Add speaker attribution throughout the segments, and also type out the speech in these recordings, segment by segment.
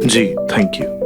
Speaker 1: Ji thank you.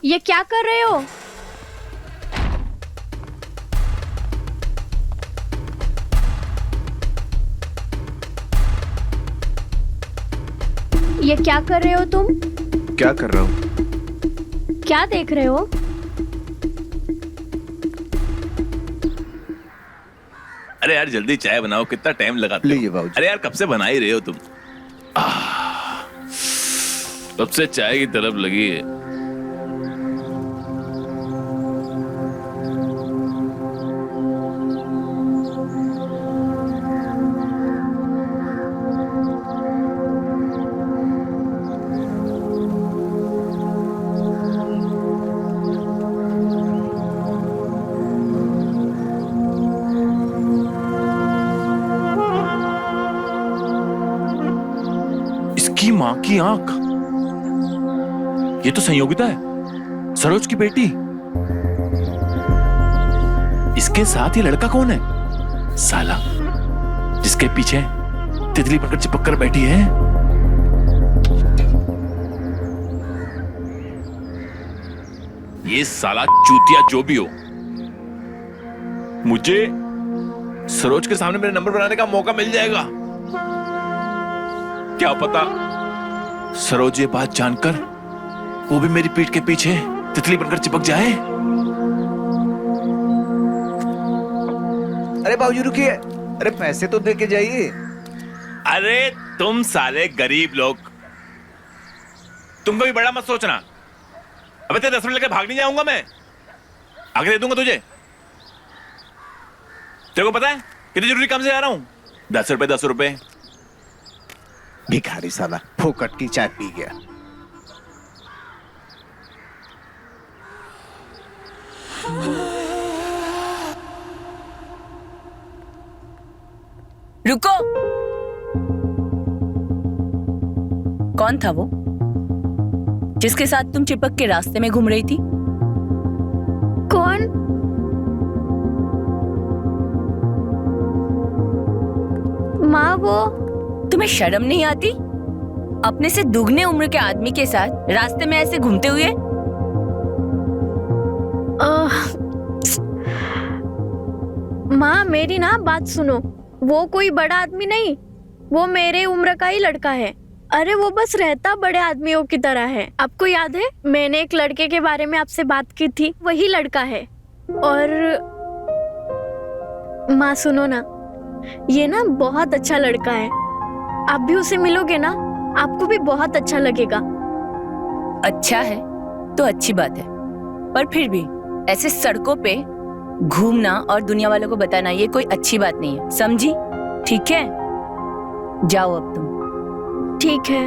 Speaker 2: ये क्या कर रहे हो? ये क्या कर रहे हो तुम?
Speaker 1: क्या कर रहा हूँ?
Speaker 2: क्या देख रहे हो?
Speaker 3: अरे यार जल्दी चाय बनाओ, कितना टाइम लगाते हो?
Speaker 1: लीजिए बाबूजी।
Speaker 3: अरे यार कब से बना ही रहे हो तुम? कब से चाय की तरफ लगी है। इसकी माँ की आंख, ये तो संयोगिता है, सरोज की बेटी। इसके साथ ये लड़का कौन है? साला जिसके पीछे तितली पकड़ चिपक कर बैठी है। ये साला चूतिया जो भी हो, मुझे सरोज के सामने मेरे नंबर बनाने का मौका मिल जाएगा। क्या पता सरोज ये बात जानकर वो भी मेरी पीठ के पीछे तितली बनकर चिपक जाए।
Speaker 4: अरे बाबूजी रुकिए, अरे पैसे तो दे के जाइए।
Speaker 3: अरे तुम साले गरीब लोग, तुमको भी बड़ा मत सोचना। अबे तेरे 10 मिनट लेकर भाग नहीं जाऊंगा मैं, आगे दे दूंगा तुझे। तेरे को पता है कितनी जरूरी काम से जा रहा हूं? 10 रुपए 10 रुपए।
Speaker 4: भिखारी साला फोकट की चाय पी गया।
Speaker 5: रुको, कौन था वो जिसके साथ तुम चिपक के रास्ते में घूम रही थी?
Speaker 2: कौन? माँ वो।
Speaker 5: तुम्हें शर्म नहीं आती अपने से दुगने उम्र के आदमी के साथ रास्ते में ऐसे घूमते हुए?
Speaker 2: माँ मेरी ना बात सुनो, वो कोई बड़ा आदमी नहीं, वो मेरे उम्र का ही लड़का है। अरे वो बस रहता बड़े आदमियों की तरह है। आपको याद है मैंने एक लड़के के बारे में आपसे बात की थी, वही लड़का है। और माँ सुनो ना, ये ना बहुत अच्छा लड़का है, आप भी उसे मिलोगे ना आपको भी बहुत अच्छा लगेगा।
Speaker 5: अच्छा है तो अच्छी बात है, पर फिर भी ऐसे सड़कों पे घूमना और दुनिया वालों को बताना ये कोई अच्छी बात नहीं है, समझी? ठीक है, जाओ अब तुम।
Speaker 2: ठीक है।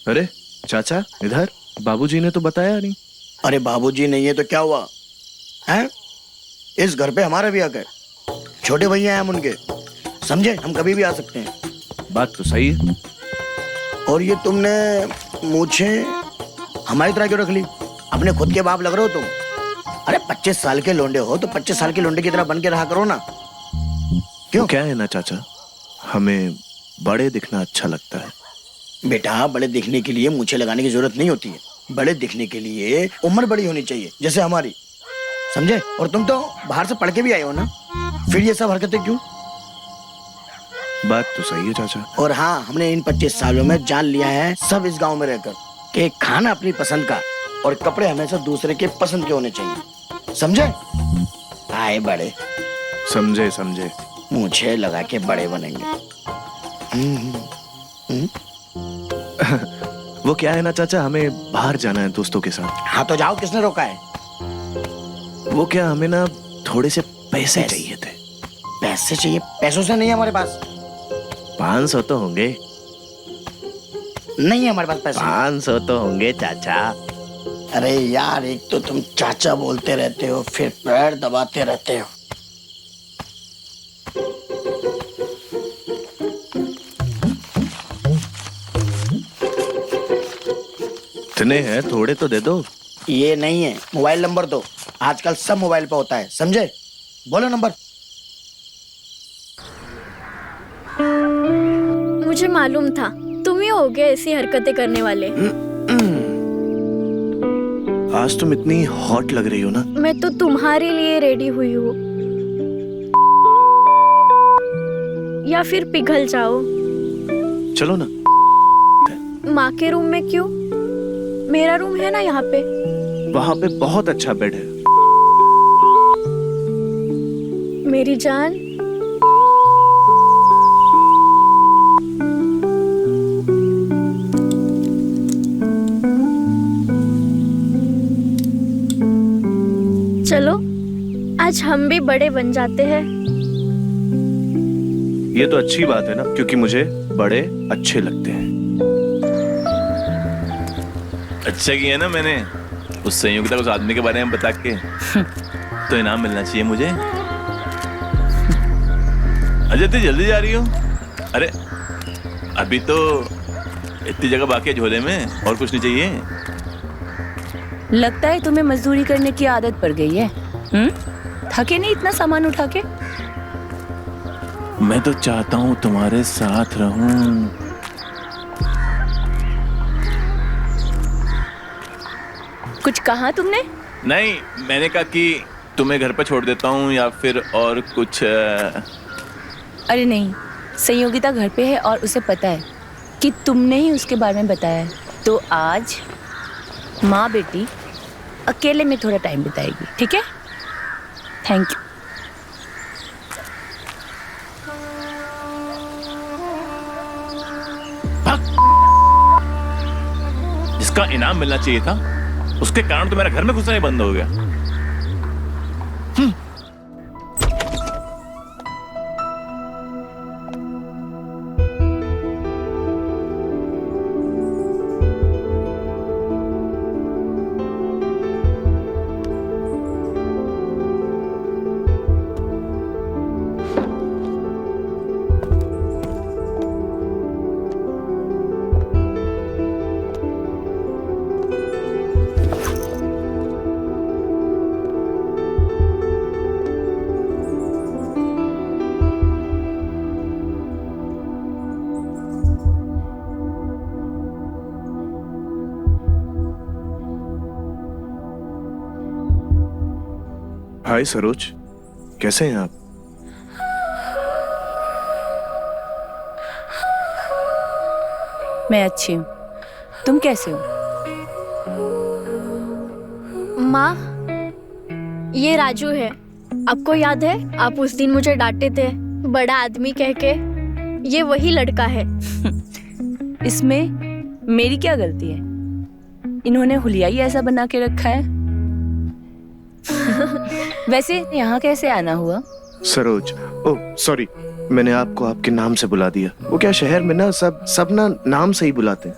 Speaker 1: अरे चाचा इधर, बाबूजी ने तो बताया नहीं।
Speaker 6: अरे बाबूजी नहीं है तो क्या हुआ है? इस घर पे हमारा भी हक है, छोटे भैया हैं हम उनके, समझे? हम कभी भी आ सकते हैं।
Speaker 1: बात तो सही है।
Speaker 6: और ये तुमने मुझे हमारी तरह क्यों रख ली? अपने खुद के बाप लग रहे हो तुम। अरे 25 साल के लोंडे हो तो 25 साल के लोंडे की तरह बन के रहा करो ना। क्यों?
Speaker 1: क्या है ना चाचा, हमें बड़े दिखना अच्छा लगता है।
Speaker 6: बेटा, बड़े दिखने के लिए मूछें लगाने की जरूरत नहीं होती है। बड़े दिखने के लिए उम्र बड़ी होनी चाहिए, जैसे हमारी, समझे? और तुम तो बाहर से पढ़ के भी आए हो ना, फिर ये सब हरकतें क्यों?
Speaker 1: बात तो सही है चाचा।
Speaker 6: और हाँ, हमने इन 25 सालों में जान लिया है सब इस गांव में रहकर कि खाना अपनी पसंद का और कपड़े हमेशा दूसरे के पसंद के होने चाहिए, समझे? आए बड़े,
Speaker 1: समझे समझे।
Speaker 6: मूछें लगा के बड़े बनेंगे।
Speaker 1: वो क्या है ना चाचा, हमें बाहर जाना है दोस्तों के साथ।
Speaker 6: हाँ तो जाओ, किसने रोका है?
Speaker 1: वो क्या, हमें ना थोड़े से पैसे चाहिए थे।
Speaker 6: पैसे चाहिए? पैसों से नहीं है हमारे पास।
Speaker 1: 500 तो होंगे।
Speaker 6: नहीं है हमारे पास पैसे।
Speaker 1: 500 तो होंगे चाचा।
Speaker 6: अरे यार, एक तो तुम चाचा बोलते रहते हो, फिर पैर दबाते रहते हो।
Speaker 1: इतने हैं, थोड़े तो दे दो।
Speaker 6: ये नहीं है, मोबाइल नंबर दो। आजकल सब मोबाइल पे होता है, समझे? बोलो नंबर।
Speaker 2: मुझे मालूम था तुम ही होगे ऐसी हरकतें करने वाले।
Speaker 1: आज तुम इतनी हॉट लग रही हो ना।
Speaker 2: मैं तो तुम्हारे लिए रेडी हुई हूँ, या फिर पिघल जाओ।
Speaker 1: चलो ना।
Speaker 2: माँ के रूम में क्यों? मेरा रूम है ना यहाँ पे।
Speaker 1: वहाँ पे बहुत अच्छा बेड है।
Speaker 2: मेरी जान, चलो आज हम भी बड़े बन जाते हैं।
Speaker 1: ये तो अच्छी बात है ना, क्योंकि मुझे बड़े अच्छे लगते हैं।
Speaker 3: अच्छा किया ना मैंने उस संयोगिता को उस आदमी के बारे में बता के। तो इनाम मिलना चाहिए मुझे। अजय इतनी जल्दी जा रही हो? अरे अभी तो इतनी जगह बाकी है झोले में, और कुछ नहीं चाहिए?
Speaker 5: लगता है तुम्हें मजदूरी करने की आदत पड़ गई है। थके नहीं इतना सामान उठा के?
Speaker 3: मैं तो चाहता हूँ तुम्हारे साथ रहूं।
Speaker 5: कुछ कहा तुमने?
Speaker 3: नहीं, मैंने कहा कि तुम्हें घर पे छोड़ देता हूँ या फिर और कुछ।
Speaker 5: अरे नहीं, संयोगिता घर पे है और उसे पता है कि तुमने ही उसके बारे में बताया है। तो आज माँ बेटी अकेले में थोड़ा टाइम बिताएगी, ठीक है? Thank you.
Speaker 3: जिसका इनाम मिलना चाहिए था उसके कारण तो मेरा घर में घुसना ही बंद हो गया।
Speaker 1: हाय सरोज, कैसे हैं आप?
Speaker 5: मैं अच्छी हूँ, तुम कैसे हो?
Speaker 2: माँ, ये राजू है। आपको याद है आप उस दिन मुझे डांटे थे बड़ा आदमी कह के? ये वही लड़का है।
Speaker 5: इसमें मेरी क्या गलती है? इन्होंने हुलिया ही ऐसा बना के रखा है। वैसे यहाँ कैसे आना हुआ?
Speaker 1: सरोज, ओह सॉरी, मैंने आपको आपके नाम से बुला दिया। वो क्या, शहर में ना सब ना नाम से ही बुलाते हैं।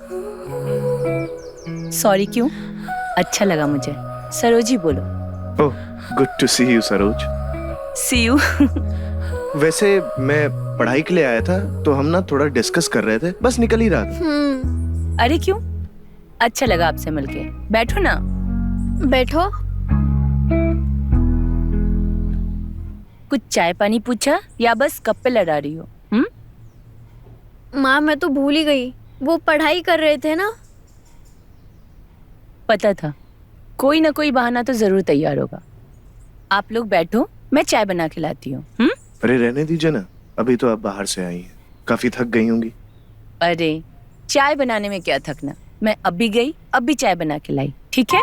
Speaker 5: सॉरी क्यों? अच्छा लगा मुझे। सरोजी बोलो।
Speaker 1: Oh, good to see you Saroj.
Speaker 5: See you.
Speaker 1: वैसे मैं पढ़ाई के लिए आया था, तो हम ना थोड़ा डिस्कस कर रहे थे, बस निकल ही रहा था।
Speaker 5: अरे क्यों? अच्छा लगा आपसे मिलके। बैठो ना।
Speaker 2: बैठो।
Speaker 5: कुछ चाय पानी पूछा या बस कप पे लड़ा रही हो?
Speaker 2: माँ मैं तो भूल ही गई, वो पढ़ाई कर रहे थे ना।
Speaker 5: पता था कोई ना कोई बहाना तो जरूर तैयार होगा। आप लोग बैठो, मैं चाय बना के लाती हूँ।
Speaker 1: अरे रहने दीजिए ना, अभी तो आप बाहर से आई हैं, काफी थक गई होंगी।
Speaker 5: अरे चाय बनाने में क्या थकना, मैं अभी गई अभी चाय बना के लाई, ठीक है?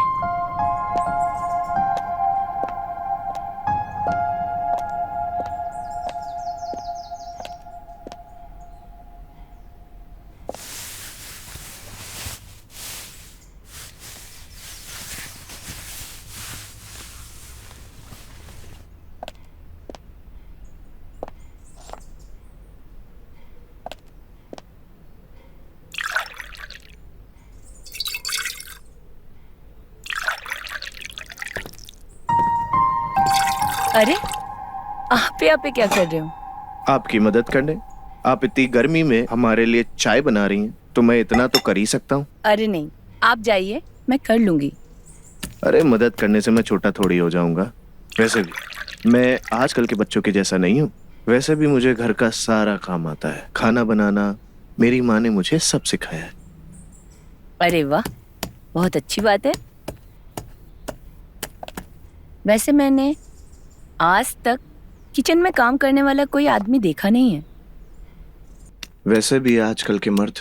Speaker 5: अरे आप यहाँ पे क्या कर रहे हो?
Speaker 1: आपकी मदद करने। आप इतनी गर्मी में हमारे लिए चाय बना रही हैं, तो मैं इतना तो कर ही सकता हूँ।
Speaker 5: अरे नहीं, आप जाइए, मैं कर लूंगी।
Speaker 1: अरे मदद करने से मैं छोटा थोड़ी हो जाऊंगा। वैसे भी मैं आजकल के बच्चों के जैसा नहीं हूँ। वैसे भी मुझे घर का सारा काम आता है, खाना बनाना मेरी माँ ने मुझे सब सिखाया है।
Speaker 5: अरे वाह, बहुत अच्छी बात है। वैसे मैंने आज तक किचन में काम करने वाला कोई आदमी देखा नहीं है।
Speaker 1: वैसे भी आजकल के मर्द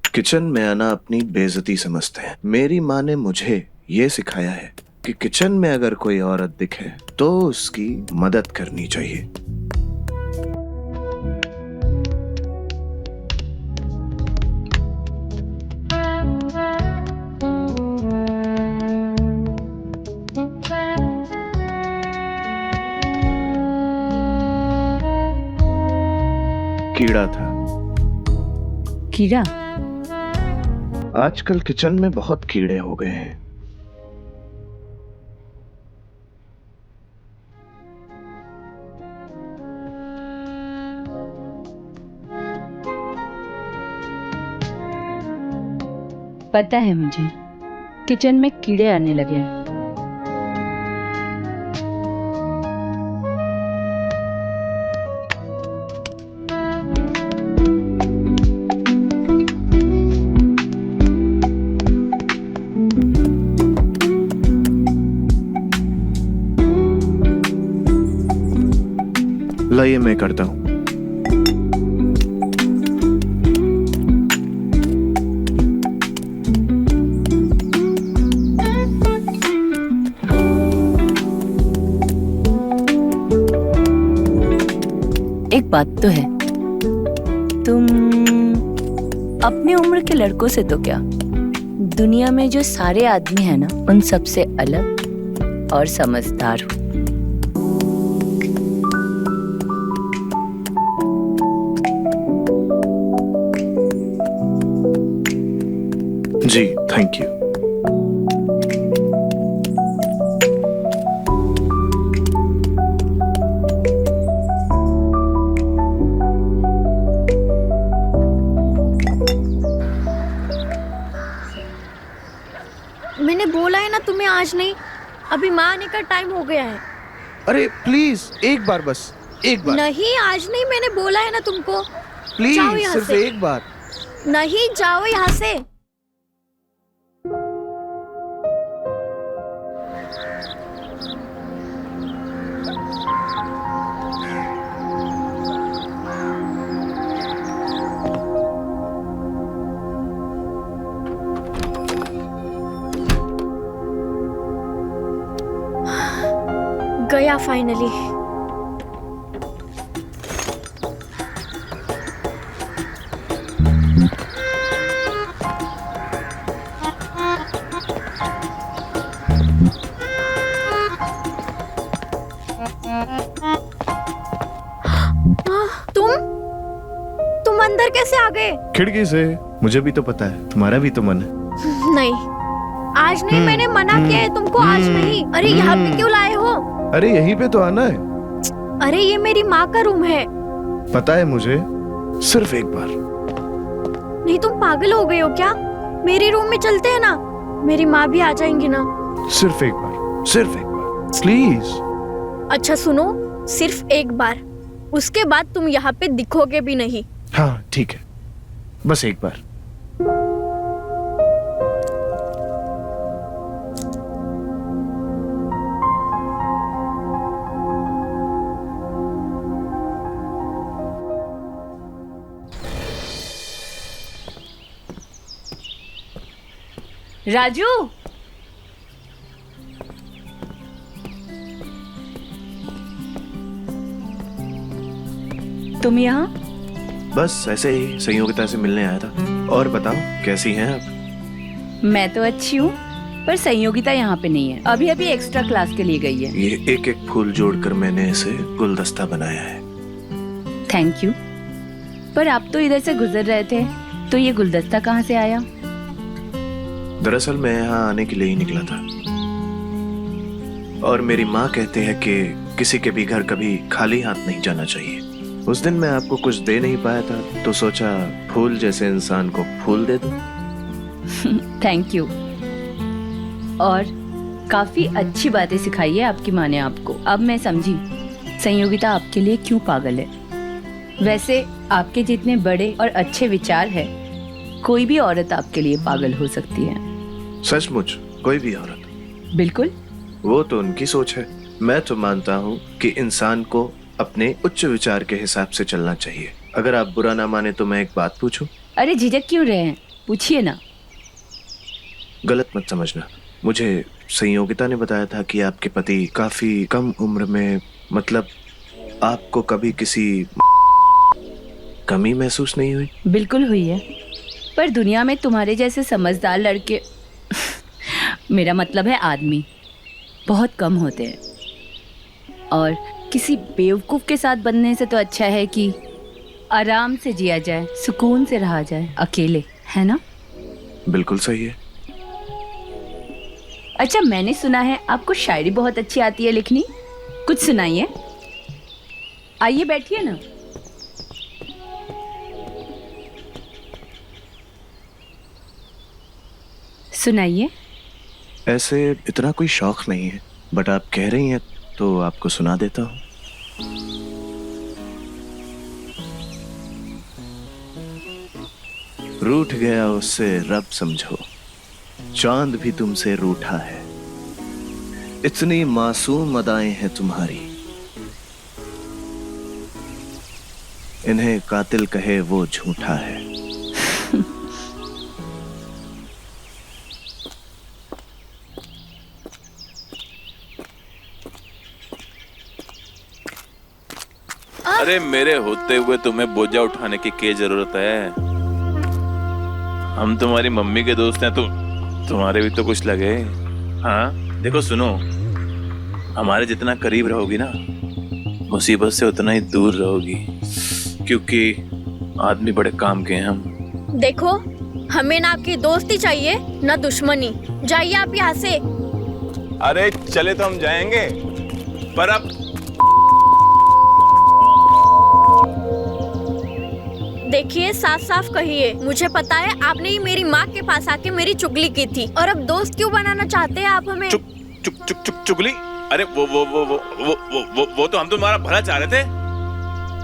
Speaker 1: किचन में आना अपनी बेइज्जती समझते हैं। मेरी माँ ने मुझे ये सिखाया है कि किचन में अगर कोई औरत दिखे तो उसकी मदद करनी चाहिए। कीड़ा था।
Speaker 5: कीड़ा?
Speaker 1: आजकल किचन में बहुत कीड़े हो गए हैं।
Speaker 5: पता है मुझे, किचन में कीड़े आने लगे हैं।
Speaker 1: लाइए मैं करता हूं।
Speaker 5: एक बात तो है, तुम अपनी उम्र के लड़कों से तो क्या, दुनिया में जो सारे आदमी हैं ना, उन सबसे अलग और समझदार हो।
Speaker 1: जी थैंक यू।
Speaker 2: मैंने बोला है ना तुम्हें आज नहीं, अभी माँ आने का टाइम हो गया है।
Speaker 1: अरे प्लीज एक बार, बस एक बार।
Speaker 2: नहीं आज नहीं, मैंने बोला है ना तुमको।
Speaker 1: प्लीज
Speaker 2: जाओ यहाँ
Speaker 1: सिर्फ
Speaker 2: से।
Speaker 1: एक बार।
Speaker 2: नहीं जाओ यहाँ से। गया फाइनली। तुम अंदर कैसे आ गए?
Speaker 1: खिड़की से। मुझे भी तो पता है तुम्हारा भी तो मन है।
Speaker 2: नहीं आज नहीं, मैंने मना किया है तुमको आज नहीं। अरे यहाँ पे क्यों लाए हो?
Speaker 1: अरे यहीं पे तो आना है।
Speaker 2: अरे ये मेरी माँ का रूम है।
Speaker 1: पता है मुझे, सिर्फ एक बार।
Speaker 2: नहीं तुम पागल हो गए हो क्या? मेरी रूम में चलते हैं ना, मेरी माँ भी आ जाएंगी ना।
Speaker 1: सिर्फ एक बार, सिर्फ एक बार, प्लीज।
Speaker 2: अच्छा सुनो, सिर्फ एक बार, उसके बाद तुम यहाँ पे दिखोगे भी नहीं।
Speaker 1: हाँ ठीक है, बस एक बार।
Speaker 5: राजू, तुम यहाँ?
Speaker 1: बस ऐसे ही संयोगिता से मिलने आया था। और बताओ कैसी हैं आप?
Speaker 5: मैं तो अच्छी हूँ, पर संयोगिता यहाँ पे नहीं है। अभी अभी एक्स्ट्रा क्लास के लिए गई है।
Speaker 1: ये एक एक फूल जोड़कर मैंने इसे गुलदस्ता बनाया है।
Speaker 5: Thank you. पर आप तो इधर से गुजर रहे थे, तो ये गुलदस्ता कहाँ से आया?
Speaker 1: दरअसल मैं यहाँ आने के लिए ही निकला था, और मेरी माँ कहते हैं कि किसी के भी घर कभी खाली हाथ नहीं जाना चाहिए। उस दिन मैं आपको कुछ दे नहीं पाया था, तो सोचा फूल जैसे इंसान को फूल दे दूं।
Speaker 5: Thank you. और काफी अच्छी बातें सिखाई है आपकी माँ ने आपको। अब मैं समझी संयोगिता आपके लिए क्यों पागल है। वैसे आपके जितने बड़े और अच्छे विचार है, कोई भी औरत आपके लिए पागल हो सकती है।
Speaker 1: सचमुच कोई भी औरत?
Speaker 5: बिल्कुल।
Speaker 1: वो तो उनकी सोच है। मैं तो मानता हूँ कि इंसान को अपने उच्च विचार के हिसाब से चलना चाहिए। अगर आप बुरा ना माने तो मैं एक बात पूछूं?
Speaker 5: अरे झिझक क्यों रहे हैं, पूछिए ना।
Speaker 1: गलत मत समझना, मुझे संयोगिता ने बताया था कि आपके पति काफी कम उम्र में, मतलब आपको कभी किसी कमी महसूस नहीं हुई?
Speaker 5: बिल्कुल हुई है, पर दुनिया में तुम्हारे जैसे समझदार लड़के मेरा मतलब है आदमी बहुत कम होते हैं। और किसी बेवकूफ के साथ बनने से तो अच्छा है कि आराम से जिया जाए, सुकून से रहा जाए अकेले, है ना?
Speaker 1: बिल्कुल सही है।
Speaker 5: अच्छा, मैंने सुना है आपको शायरी बहुत अच्छी आती है लिखनी, कुछ सुनाइए। आइए बैठिए ना। सुनाइए।
Speaker 1: ऐसे इतना कोई शौक नहीं है, बट आप कह रही हैं तो आपको सुना देता हूँ। रूठ गया उससे रब समझो, चांद भी तुमसे रूठा है। इतनी मासूम अदाएं हैं तुम्हारी, इन्हें कातिल कहे वो झूठा है।
Speaker 3: अरे मेरे होते हुए तुम्हें बोझा उठाने की क्या जरूरत है? हम तुम्हारी मम्मी के दोस्त हैं, तो तुम्हारे भी तो कुछ लगे। हाँ देखो सुनो, हमारे जितना करीब रहोगी ना, मुसीबत से उतना ही दूर रहोगी, क्योंकि आदमी बड़े काम के हैं हम।
Speaker 2: देखो, हमें ना आपकी दोस्ती चाहिए ना दुश्मनी। जाइए आप यहाँ से।
Speaker 3: अरे चले तो हम जाएंगे, पर अब
Speaker 2: देखिए, साफ साफ कहिए, मुझे पता है आपने ही मेरी माँ के पास आके मेरी चुगली की थी, और अब दोस्त क्यों बनाना चाहते हैं आप हमें?
Speaker 3: चुगली? अरे वो तो हम तुम्हारा भला चाह रहे थे।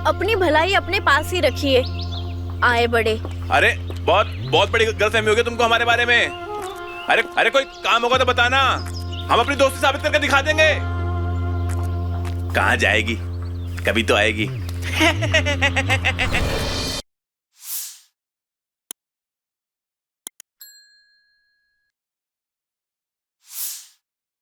Speaker 2: अपनी भलाई अपने पास ही रखिए, आए बड़े।
Speaker 3: अरे बहुत बड़ी गलतफहमी हो गई तुमको हमारे बारे में। अरे कोई काम होगा तो बताना, हम अपनी दोस्ती साबित करके दिखा देंगे। कहाँ जाएगी, कभी तो आएगी।